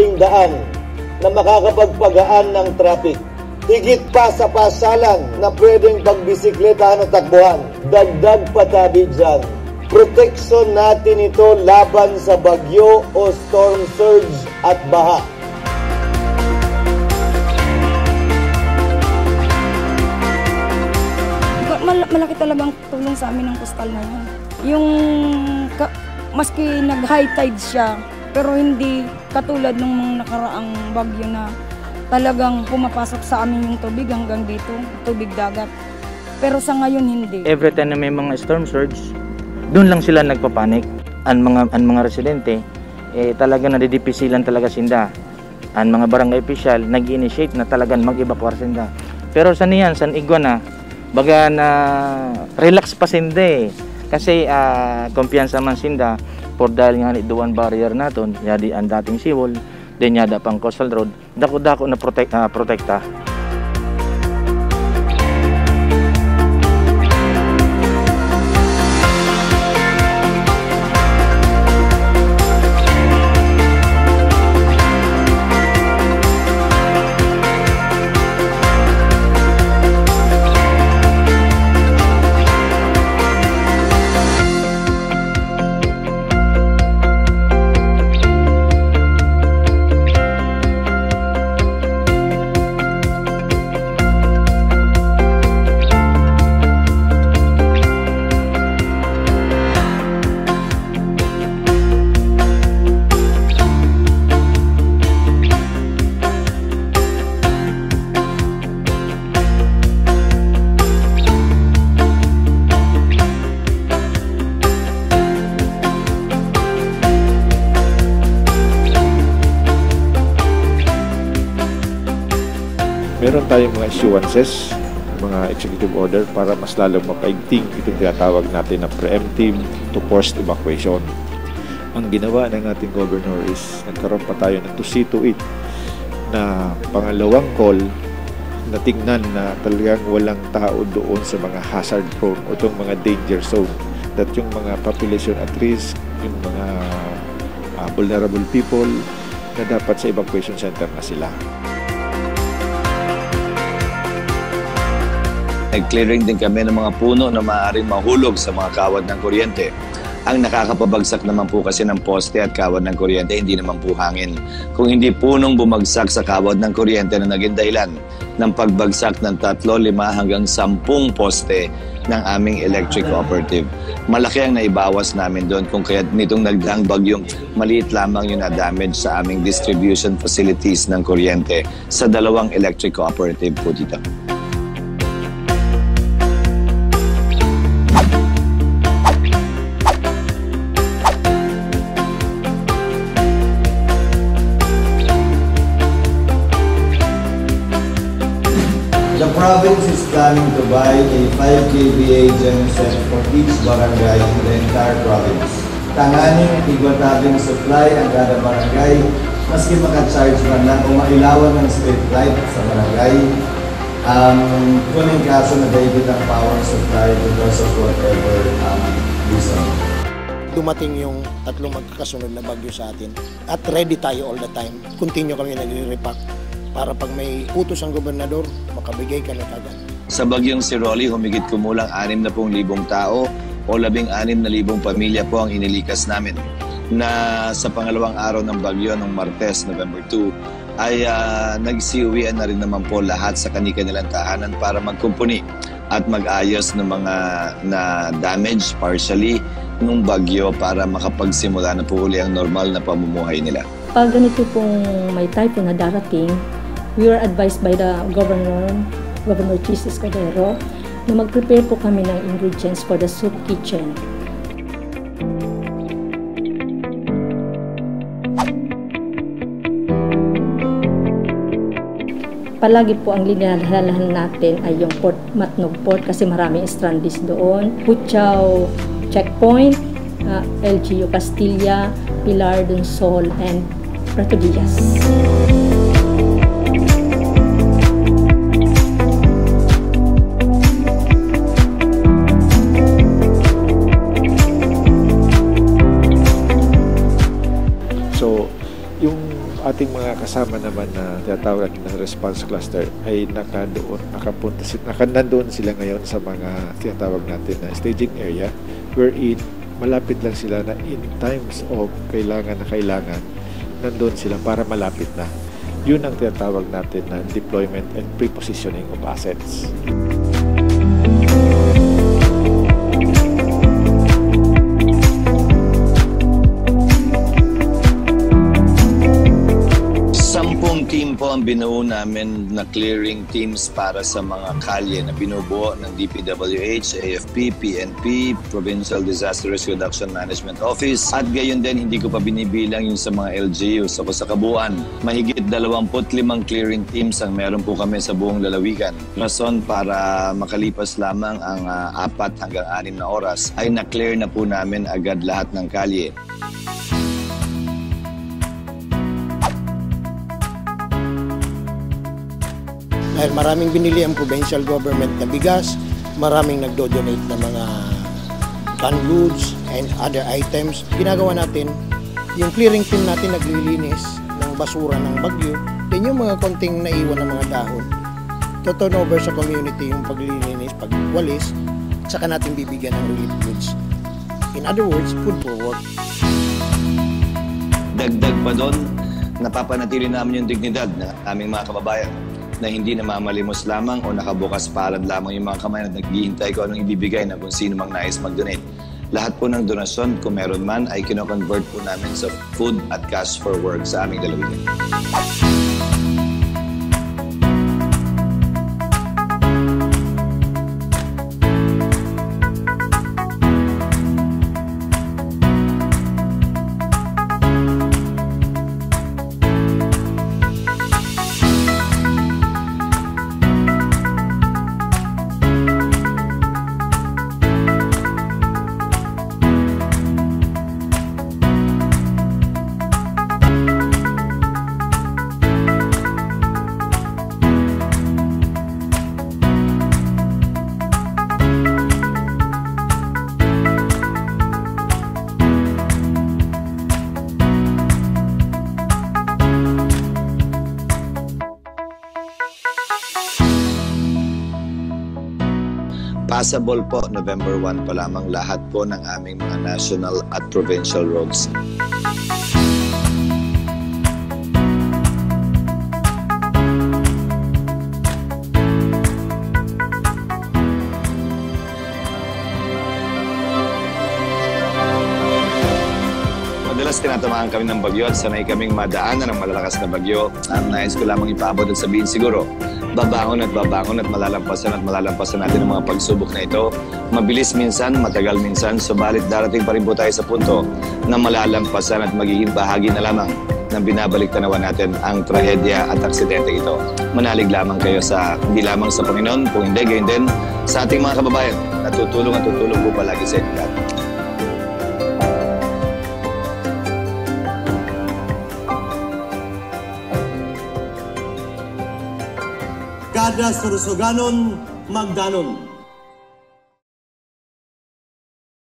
simpleng daan na makakapagpagaan ng traffic. Higit pa sa pasalan na pwedeng pagbisikletahan o takbuhan. Dagdag patabi dyan, proteksyon natin ito laban sa bagyo o storm surge at baha. Malaki talagang tulong sa amin ng postal na yun. Yung maski nag-high tide siya, pero hindi katulad ng mga nakaraang bagyo na talagang pumapasok sa amin yung tubig hanggang dito, tubig dagat. Pero sa ngayon hindi. Every time na may mga storm surge, doon lang sila nagpapanik. Ang mga residente, talaga nadidipisilan talaga sinda. Ang mga barangay official nag-initiate na talagang mag-evacuate sinda. Pero sa niyan, sa Iguana, baga na relax pa sinda kasi kumpiyansa man sinda por dahil nga duwan barrier naton yadi ang dating seawall din yada pang coastal road dako na protekta. Meron tayong mga issuances, mga executive order para mas lalong mapaigting itong tinatawag natin na preemptive to forced evacuation. Ang ginawa ng ating governor is nagkaroon pa tayo ng to see to it na pangalawang call na tingnan na talagang walang tao doon sa mga hazard prone o itong mga danger zone. That yung mga population at risk, yung mga vulnerable people na dapat sa evacuation center na sila. Nag-clearing din kami ng mga puno na maaaring mahulog sa mga kawad ng kuryente. Ang nakakapabagsak naman po kasi ng poste at kawad ng kuryente, hindi naman po hangin. Kung hindi punong bumagsak sa kawad ng kuryente na naging dahilan ng pagbagsak ng 3, 5 hanggang 10 poste ng aming electric cooperative. Malaki ang naibawas namin doon kung kaya nitong nagdaang bagyong maliit lamang yung na-damage sa aming distribution facilities ng kuryente sa 2 electric cooperative po dito. The province is planning to buy a 5 kVA genset for each barangay in the entire province. Tanganing igwatabing supply ang kada barangay, maski maka-charge man lang o mailawan ng street light sa barangay. Kuning kaso na daigit ang power supply because of whatever reason. Dumating yung 3 magkakasunod na bagyo sa atin at ready tayo all the time. Continue kami nagre-repack para pag may utos ang gobernador, makabigay ka na kagad. Sa bagyong si Rolly, humigit kumulang 60,000 tao o 16,000 pamilya po ang inilikas namin. Na sa pangalawang araw ng bagyo ng Martes, November 2, ay nagsiuwian na rin naman po lahat sa kanilang tahanan para magkumpuni at mag-ayos ng mga na damage partially nung bagyo para makapagsimula na po uli ang normal na pamumuhay nila. Pag ganito pong may typhoon na darating, we were advised by the Governor Chis Escudero, na mag-prepare po kami ng ingredients for the soup kitchen. Palagi po ang linalalahan natin ay yung Port Matnog Port kasi maraming strandis doon. Puchaw Checkpoint, LGU Castilla, Pilar Dunsol, and Prato Diaz. So, yung ating mga kasama naman na tinatawag natin na response cluster ay nandoon sila ngayon sa mga tinatawag natin na staging area wherein malapit lang sila na in times of kailangan nandoon sila para malapit na. Yun ang tinatawag natin na deployment and pre-positioning of assets. Team po ang binuo namin na clearing teams para sa mga kalye na binubuo ng DPWH, AFP, PNP, Provincial Disaster Risk Reduction Management Office at gayon din hindi ko pa binibilang yung sa mga LGU. So sa kabuuan, mahigit 25 clearing teams ang meron po kami sa buong lalawigan. Rason para makalipas lamang ang 4 hanggang 6 na oras ay na-clear na po namin agad lahat ng kalye. Dahil maraming binili ang provincial government na bigas, maraming nagdo-donate na mga canned goods and other items. Ginagawa natin, yung clearing team natin naglilinis ng basura ng bagyo, then yung mga konting naiwan ng mga dahon, to-turn over sa community yung paglilinis, pagwalis, at saka natin bibigyan ng relief goods. In other words, food for work. Dagdag pa doon, napapanatili namin yung dignidad ng aming mga kababayan na hindi namamalimos lamang o nakabukas palad lamang yung mga kamay na naghihintay ko anong ibibigay na kung sino mang nais mag-donate. Lahat po ng donasyon, kung meron man, ay kino-convert po namin sa food at cash for work sa aming lalawigan. Passable po, November 1 pa lamang lahat po ng aming mga national at provincial roads. Madalas tinatamaan kami ng bagyo at sanay kaming madaanan ng malalakas na bagyo. Ang nais ko lamang ipaabot at sabihin siguro, babangon at malalampasan natin ang mga pagsubok na ito. Mabilis minsan, matagal minsan, subalit darating pa rin po tayo sa punto na malalampasan at magiging bahagi na lamang ng binabalik tanawan natin ang trahedya at aksidente ito. Manalig lamang kayo sa, hindi lamang sa Panginoon, kung hindi, gayon din sa ating mga kababayan na tutulong at tutulong po palagi sa inyo. Kada Sorsoganon, magdanon.